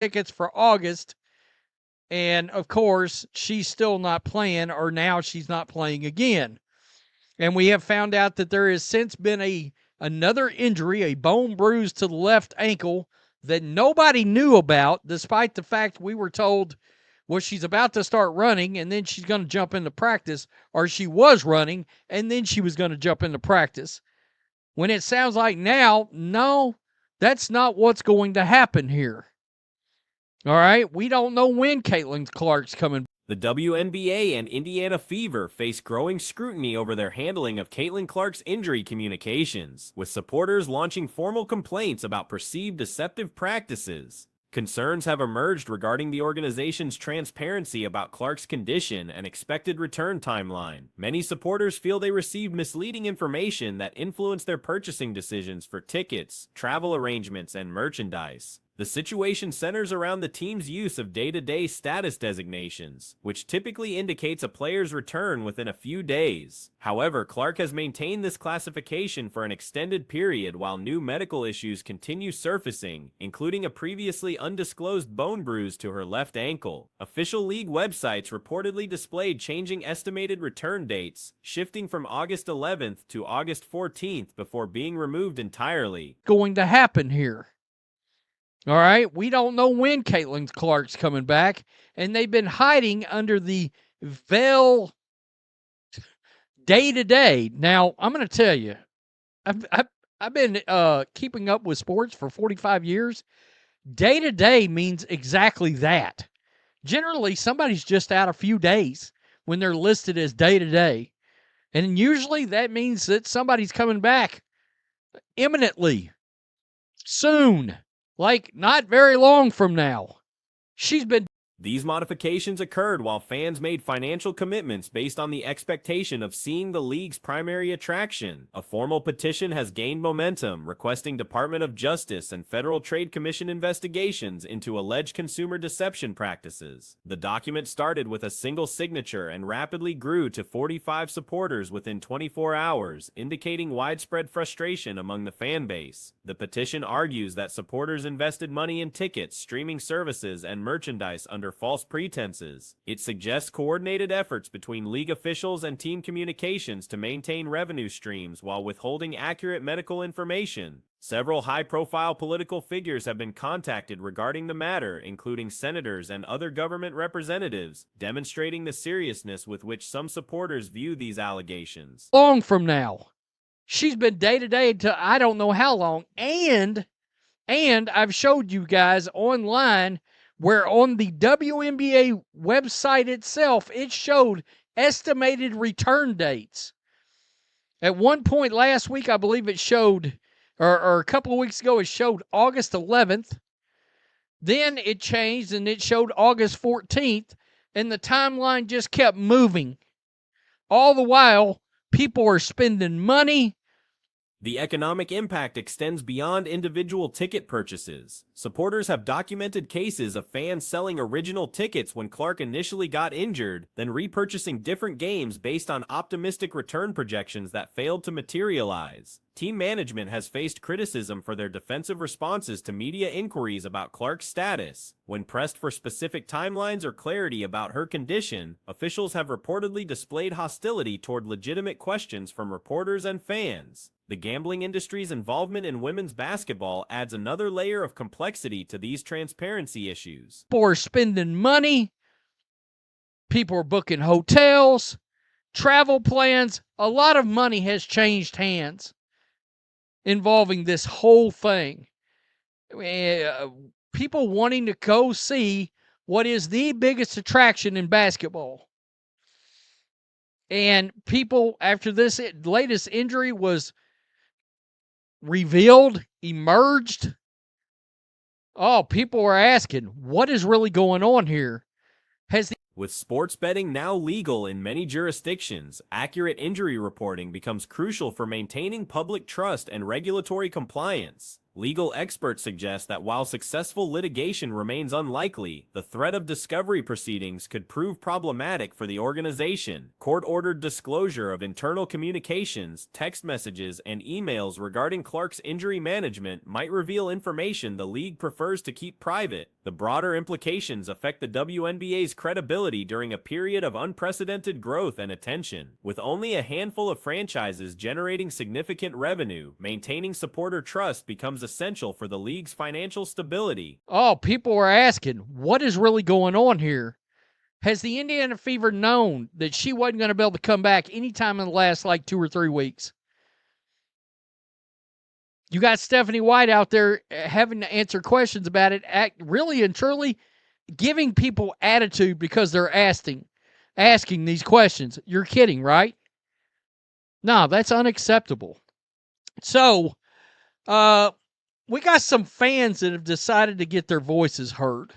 tickets for August. And of course, she's still not playing, or now she's not playing again. And we have found out that there has since been another injury, a bone bruise to the left ankle that nobody knew about, despite the fact we were told, well, she's about to start running and then she's going to jump into practice, or she was running and then she was going to jump into practice. When it sounds like now, no, that's not what's going to happen here. All right, we don't know when Caitlin Clark's coming. The WNBA and Indiana Fever face growing scrutiny over their handling of Caitlin Clark's injury communications, with supporters launching formal complaints about perceived deceptive practices. Concerns have emerged regarding the organization's transparency about Clark's condition and expected return timeline. Many supporters feel they received misleading information that influenced their purchasing decisions for tickets, travel arrangements, and merchandise. The situation centers around the team's use of day-to-day status designations, which typically indicates a player's return within a few days. However, Clark has maintained this classification for an extended period while new medical issues continue surfacing, including a previously undisclosed bone bruise to her left ankle. Official league websites reportedly displayed changing estimated return dates, shifting from August 11th to August 14th before being removed entirely. Going to happen here. All right, we don't know when Caitlin Clark's coming back, and they've been hiding under the veil day-to-day. Now, I'm going to tell you, I've been keeping up with sports for 45 years. Day-to-day means exactly that. Generally, somebody's just out a few days when they're listed as day-to-day. And usually that means that somebody's coming back imminently, soon. Like, not very long from now. She's been... These modifications occurred while fans made financial commitments based on the expectation of seeing the league's primary attraction. A formal petition has gained momentum, requesting Department of Justice and Federal Trade Commission investigations into alleged consumer deception practices. The document started with a single signature and rapidly grew to 45 supporters within 24 hours, indicating widespread frustration among the fan base. The petition argues that supporters invested money in tickets, streaming services, and merchandise under false pretenses. It suggests coordinated efforts between league officials and team communications to maintain revenue streams while withholding accurate medical information. Several high-profile political figures have been contacted regarding the matter, including senators and other government representatives, demonstrating the seriousness with which some supporters view these allegations. Long from now. She's been day-to-day to I don't know how long, and I've showed you guys online where on the WNBA website itself, it showed estimated return dates. At one point last week, I believe it showed, or a couple of weeks ago, it showed August 11th. Then it changed and it showed August 14th, and the timeline just kept moving. All the while, people are spending money. The economic impact extends beyond individual ticket purchases. Supporters have documented cases of fans selling original tickets when Clark initially got injured, then repurchasing different games based on optimistic return projections that failed to materialize. Team management has faced criticism for their defensive responses to media inquiries about Clark's status. When pressed for specific timelines or clarity about her condition, officials have reportedly displayed hostility toward legitimate questions from reporters and fans. The gambling industry's involvement in women's basketball adds another layer of complexity to these transparency issues. People are spending money. People are booking hotels, travel plans. A lot of money has changed hands involving this whole thing. People wanting to go see what is the biggest attraction in basketball. And people, after this latest injury was revealed, emerged, people are asking, what is really going on here? With sports betting now legal in many jurisdictions, accurate injury reporting becomes crucial for maintaining public trust and regulatory compliance. Legal experts suggest that while successful litigation remains unlikely, the threat of discovery proceedings could prove problematic for the organization. Court-ordered disclosure of internal communications, text messages, and emails regarding Clark's injury management might reveal information the league prefers to keep private. The broader implications affect the WNBA's credibility during a period of unprecedented growth and attention. With only a handful of franchises generating significant revenue, maintaining supporter trust becomes essential for the league's financial stability. Oh, people are asking, what is really going on here? Has the Indiana Fever known that she wasn't going to be able to come back anytime in the last 2 or 3 weeks? You got Stephanie White out there having to answer questions about it, really and truly giving people attitude because they're asking these questions. You're kidding, right? No, that's unacceptable. So, we got some fans that have decided to get their voices heard.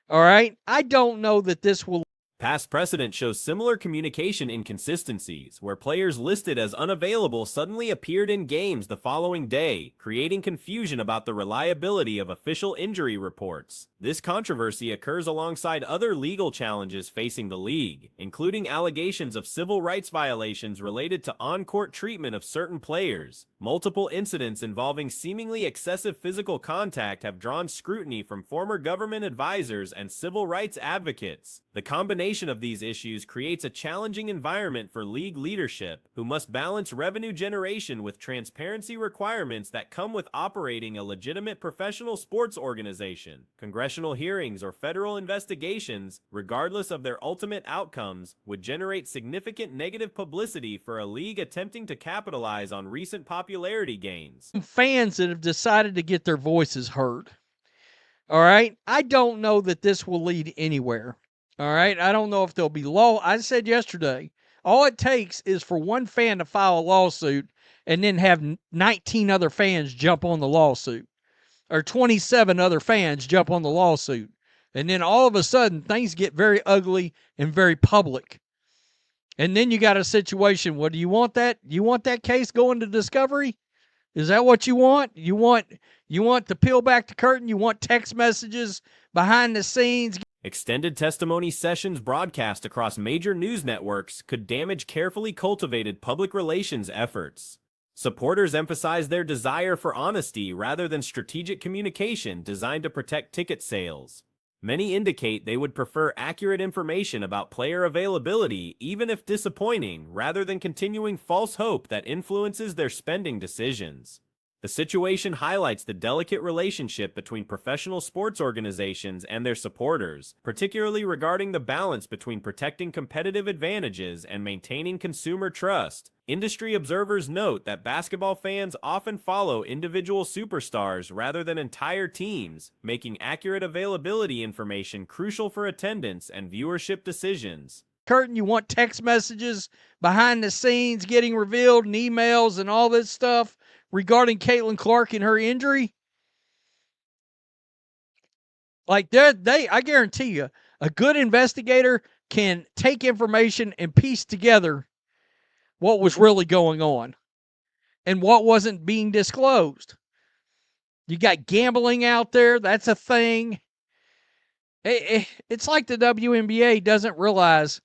All right? I don't know that this will. Past precedent shows similar communication inconsistencies, where players listed as unavailable suddenly appeared in games the following day, creating confusion about the reliability of official injury reports. This controversy occurs alongside other legal challenges facing the league, including allegations of civil rights violations related to on-court treatment of certain players. Multiple incidents involving seemingly excessive physical contact have drawn scrutiny from former government advisors and civil rights advocates. The combination of these issues creates a challenging environment for league leadership, who must balance revenue generation with transparency requirements that come with operating a legitimate professional sports organization. Congressional hearings or federal investigations, regardless of their ultimate outcomes, would generate significant negative publicity for a league attempting to capitalize on recent popularity gains. Fans that have decided to get their voices heard. All right? I don't know that this will lead anywhere. All right? I don't know if there'll be law. I said yesterday, all it takes is for one fan to file a lawsuit and then have 19 other fans jump on the lawsuit, or 27 other fans jump on the lawsuit. And then all of a sudden, things get very ugly and very public. And then you got a situation, what do you want that? You want that case going to discovery? Is that what you want? You want to peel back the curtain? You want text messages behind the scenes? Extended testimony sessions broadcast across major news networks could damage carefully cultivated public relations efforts. Supporters emphasize their desire for honesty rather than strategic communication designed to protect ticket sales. Many indicate they would prefer accurate information about player availability, even if disappointing, rather than continuing false hope that influences their spending decisions. The situation highlights the delicate relationship between professional sports organizations and their supporters, particularly regarding the balance between protecting competitive advantages and maintaining consumer trust. Industry observers note that basketball fans often follow individual superstars rather than entire teams, making accurate availability information crucial for attendance and viewership decisions. Curtain, you want text messages behind the scenes getting revealed and emails and all this stuff regarding Caitlin Clark and her injury? I guarantee you, a good investigator can take information and piece together what was really going on and what wasn't being disclosed. You got gambling out there, that's a thing. It's like the WNBA doesn't realize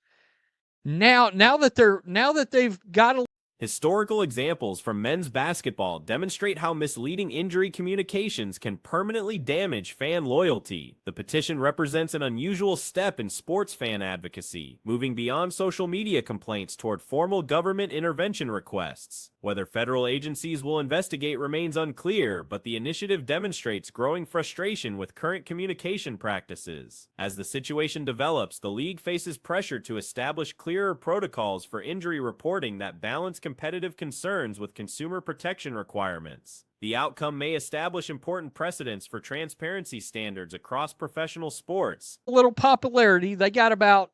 now that they've got a. Historical examples from men's basketball demonstrate how misleading injury communications can permanently damage fan loyalty. The petition represents an unusual step in sports fan advocacy, moving beyond social media complaints toward formal government intervention requests. Whether federal agencies will investigate remains unclear, but the initiative demonstrates growing frustration with current communication practices. As the situation develops, the league faces pressure to establish clearer protocols for injury reporting that balance competitive concerns with consumer protection requirements. The outcome may establish important precedents for transparency standards across professional sports. Little popularity. They got about,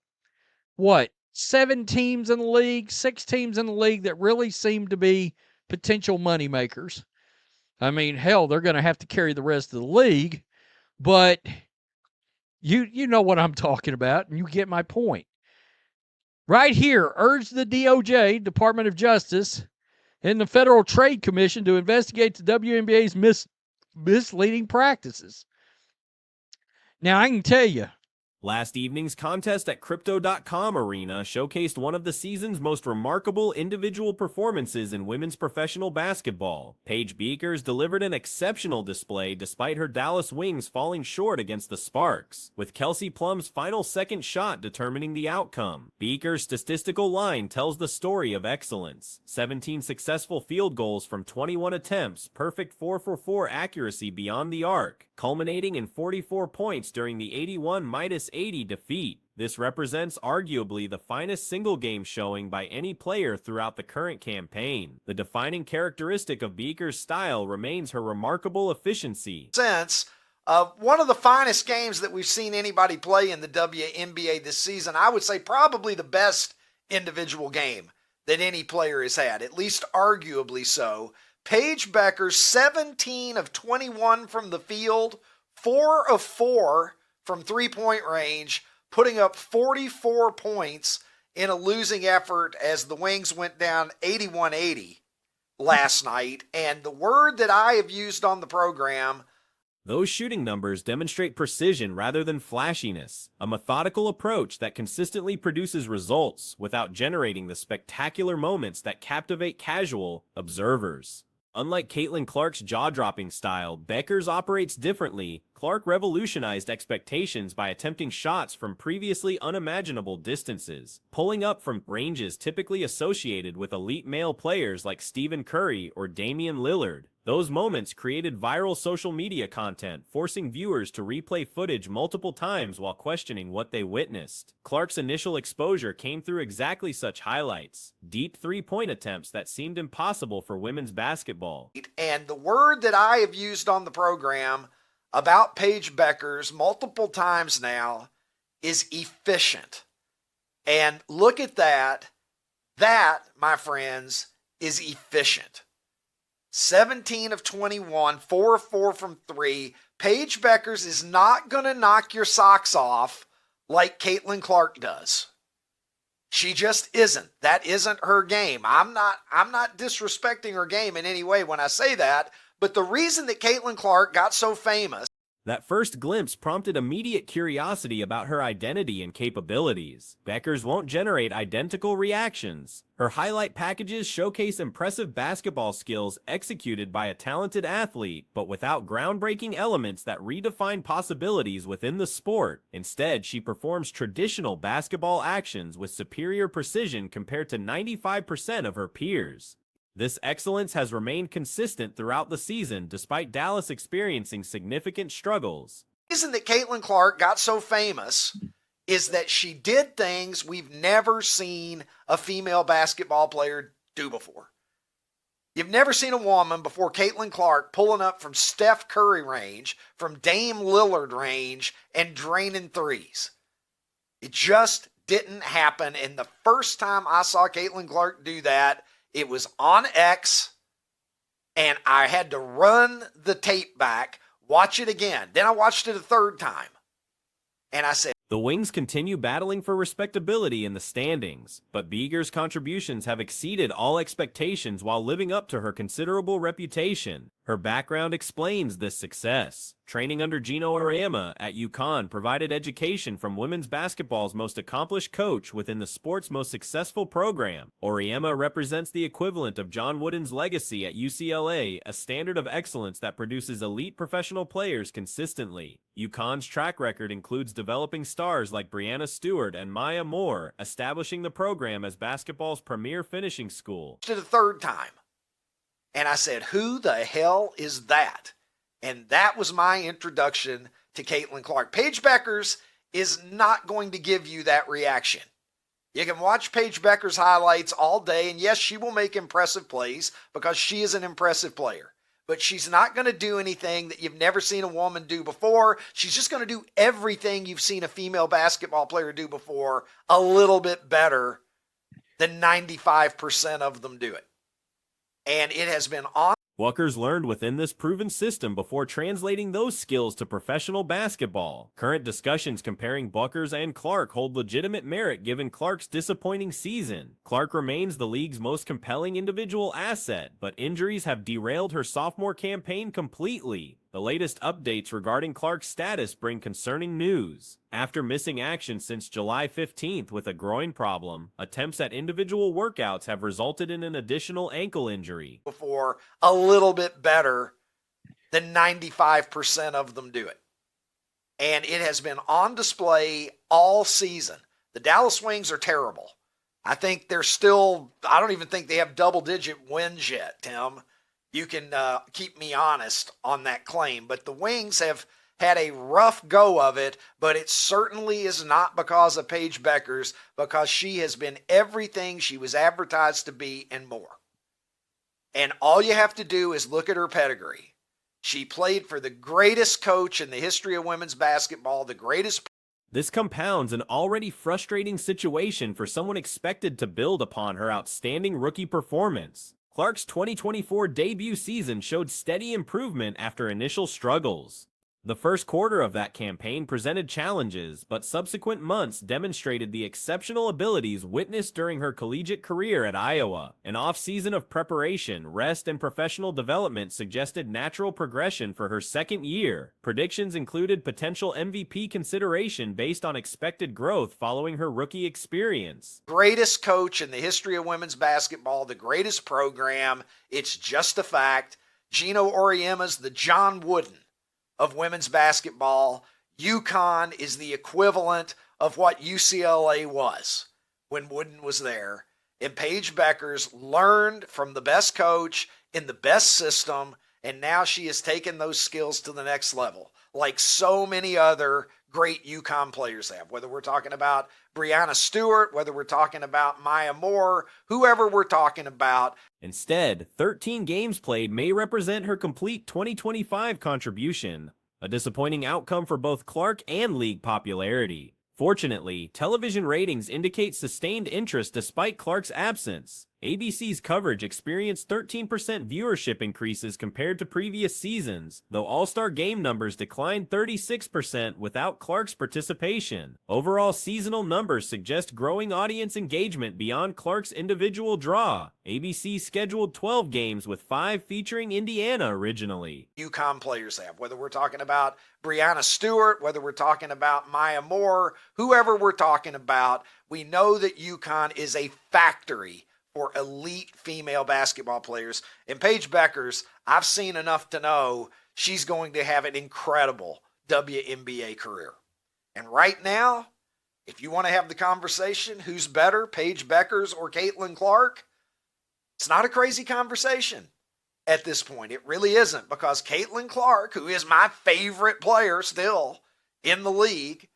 7 teams in the league, 6 teams in the league that really seem to be potential moneymakers. I mean, hell, they're going to have to carry the rest of the league, but you know what I'm talking about, and you get my point. Right here, urge the DOJ, Department of Justice, and the Federal Trade Commission to investigate the WNBA's misleading practices. Now, I can tell you, Last evening's contest at Crypto.com Arena showcased one of the season's most remarkable individual performances in women's professional basketball. Paige Beekers delivered an exceptional display despite her Dallas Wings falling short against the Sparks, with Kelsey Plum's final second shot determining the outcome. Beekers' statistical line tells the story of excellence. 17 successful field goals from 21 attempts, perfect 4-for-4 accuracy beyond the arc, culminating in 44 points during the 81-80 defeat. This represents arguably the finest single-game showing by any player throughout the current campaign. The defining characteristic of Beekers' style remains her remarkable efficiency. One of the finest games that we've seen anybody play in the WNBA this season. I would say probably the best individual game that any player has had, at least arguably so. Paige Beckers, 17 of 21 from the field, 4 of 4 from three-point range, putting up 44 points in a losing effort as the Wings went down 81-80 last night. And the word that I have used on the program, those shooting numbers demonstrate precision rather than flashiness, a methodical approach that consistently produces results without generating the spectacular moments that captivate casual observers. Unlike Caitlin Clark's jaw-dropping style, Beckers operates differently. Clark revolutionized expectations by attempting shots from previously unimaginable distances, pulling up from ranges typically associated with elite male players like Stephen Curry or Damian Lillard. Those moments created viral social media content, forcing viewers to replay footage multiple times while questioning what they witnessed. Clark's initial exposure came through exactly such highlights, deep three-point attempts that seemed impossible for women's basketball. And the word that I have used on the program about Paige Beckers multiple times now is efficient. And look at that. That, my friends, is efficient. 17 of 21, 4 of 4 from 3. Paige Beckers is not going to knock your socks off like Caitlin Clark does. She just isn't. That isn't her game. I'm not disrespecting her game in any way when I say that, but the reason that Caitlin Clark got so famous, that first glimpse prompted immediate curiosity about her identity and capabilities. Beckers won't generate identical reactions. Her highlight packages showcase impressive basketball skills executed by a talented athlete, but without groundbreaking elements that redefine possibilities within the sport. Instead, she performs traditional basketball actions with superior precision compared to 95% of her peers. This excellence has remained consistent throughout the season, despite Dallas experiencing significant struggles. The reason that Caitlin Clark got so famous is that she did things we've never seen a female basketball player do before. You've never seen a woman before Caitlin Clark pulling up from Steph Curry range, from Dame Lillard range, and draining threes. It just didn't happen. And the first time I saw Caitlin Clark do that, it was on X, and I had to run the tape back, watch it again. Then I watched it a third time, and I said, the Wings continue battling for respectability in the standings, but Beekers' contributions have exceeded all expectations while living up to her considerable reputation. Her background explains this success. Training under Gino Auriemma at UConn provided education from women's basketball's most accomplished coach within the sport's most successful program. Auriemma represents the equivalent of John Wooden's legacy at UCLA, a standard of excellence that produces elite professional players consistently. UConn's track record includes developing stars like Breanna Stewart and Maya Moore, establishing the program as basketball's premier finishing school. To the third time, and I said, who the hell is that? And that was my introduction to Caitlin Clark. Paige Beckers is not going to give you that reaction. You can watch Paige Beckers highlights all day, and yes, she will make impressive plays because she is an impressive player. But she's not going to do anything that you've never seen a woman do before. She's just going to do everything you've seen a female basketball player do before a little bit better than 95% of them do it. And it has been on. Walkers learned within this proven system before translating those skills to professional basketball. Current discussions comparing Buckers and Clark hold legitimate merit given Clark's disappointing season. Clark remains the league's most compelling individual asset, but injuries have derailed her sophomore campaign completely. The latest updates regarding Clark's status bring concerning news. After missing action since July 15th with a groin problem, attempts at individual workouts have resulted in an additional ankle injury. Before, a little bit better than 95% of them do it. And it has been on display all season. The Dallas Wings are terrible. I think they're still, I don't even think they have double-digit wins yet, Tim. You can keep me honest on that claim. But the Wings have had a rough go of it, but it certainly is not because of Paige Bueckers, because she has been everything she was advertised to be and more. And all you have to do is look at her pedigree. She played for the greatest coach in the history of women's basketball, the greatest. This compounds an already frustrating situation for someone expected to build upon her outstanding rookie performance. Clark's 2024 debut season showed steady improvement after initial struggles. The first quarter of that campaign presented challenges, but subsequent months demonstrated the exceptional abilities witnessed during her collegiate career at Iowa. An off-season of preparation, rest, and professional development suggested natural progression for her second year. Predictions included potential MVP consideration based on expected growth following her rookie experience. Greatest coach in the history of women's basketball, the greatest program. It's just a fact. Gino Auriemma's the John Wooden of women's basketball. UConn is the equivalent of what UCLA was when Wooden was there. And Paige Bueckers learned from the best coach in the best system, and now she has taken those skills to the next level, like so many other great UConn players have, whether we're talking about Breanna Stewart, whether we're talking about Maya Moore, whoever we're talking about. Instead, 13 games played may represent her complete 2025 contribution, a disappointing outcome for both Clark and league popularity. Fortunately, television ratings indicate sustained interest despite Clark's absence. ABC's coverage experienced 13% viewership increases compared to previous seasons, though All-Star game numbers declined 36% without Clark's participation. Overall seasonal numbers suggest growing audience engagement beyond Clark's individual draw. ABC scheduled 12 games with 5 featuring Indiana originally. UConn players have, whether we're talking about Breanna Stewart, whether we're talking about Maya Moore, whoever we're talking about, we know that UConn is a factory for elite female basketball players. And Paige Bueckers, I've seen enough to know she's going to have an incredible WNBA career. And right now, if you want to have the conversation, who's better, Paige Bueckers or Caitlin Clark? It's not a crazy conversation at this point. It really isn't, because Caitlin Clark, who is my favorite player still in the league,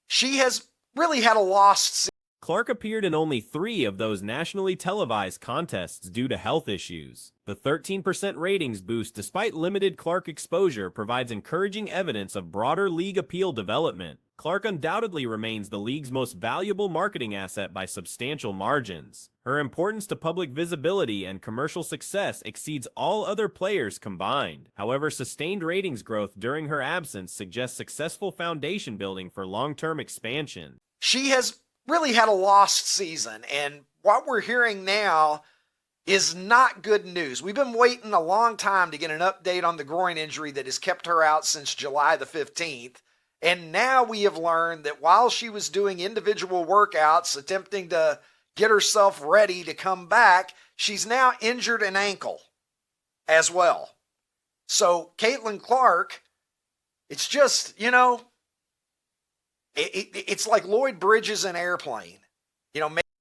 she has really had a lost season. Clark appeared in only 3 of those nationally televised contests due to health issues. The 13% ratings boost despite limited Clark exposure provides encouraging evidence of broader league appeal development. Clark undoubtedly remains the league's most valuable marketing asset by substantial margins. Her importance to public visibility and commercial success exceeds all other players combined. However, sustained ratings growth during her absence suggests successful foundation building for long-term expansion. She has really had a lost season, and what we're hearing now is not good news. We've been waiting a long time to get an update on the groin injury that has kept her out since July the 15th. And now we have learned that while she was doing individual workouts, attempting to get herself ready to come back, she's now injured an ankle as well. So Caitlin Clark, it's just, it's like Lloyd Bridges in Airplane.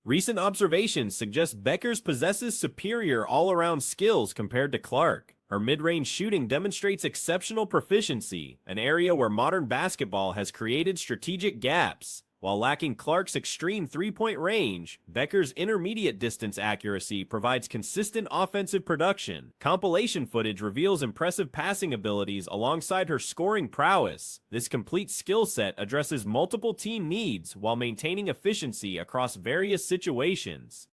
Recent observations suggest Bueckers possesses superior all-around skills compared to Clark. Her mid-range shooting demonstrates exceptional proficiency, an area where modern basketball has created strategic gaps. While lacking Clark's extreme three-point range, Bueckers' intermediate distance accuracy provides consistent offensive production. Compilation footage reveals impressive passing abilities alongside her scoring prowess. This complete skill set addresses multiple team needs while maintaining efficiency across various situations.